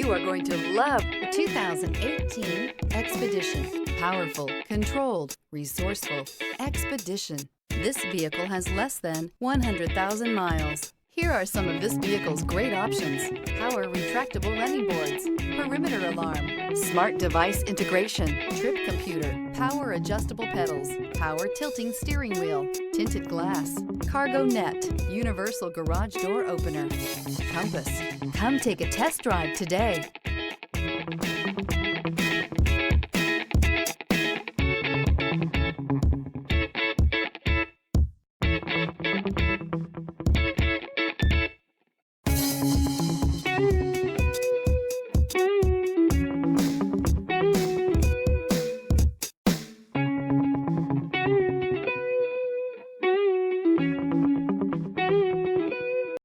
You are going to love the 2018 Expedition. Powerful, controlled, resourceful. Expedition. This vehicle has less than 100,000 miles. Here are some of this vehicle's great options: power retractable running boards, perimeter alarm, smart device integration, trip computer, power adjustable pedals, power tilting steering wheel, tinted glass, cargo net, universal garage door opener, compass. Come take a test drive today.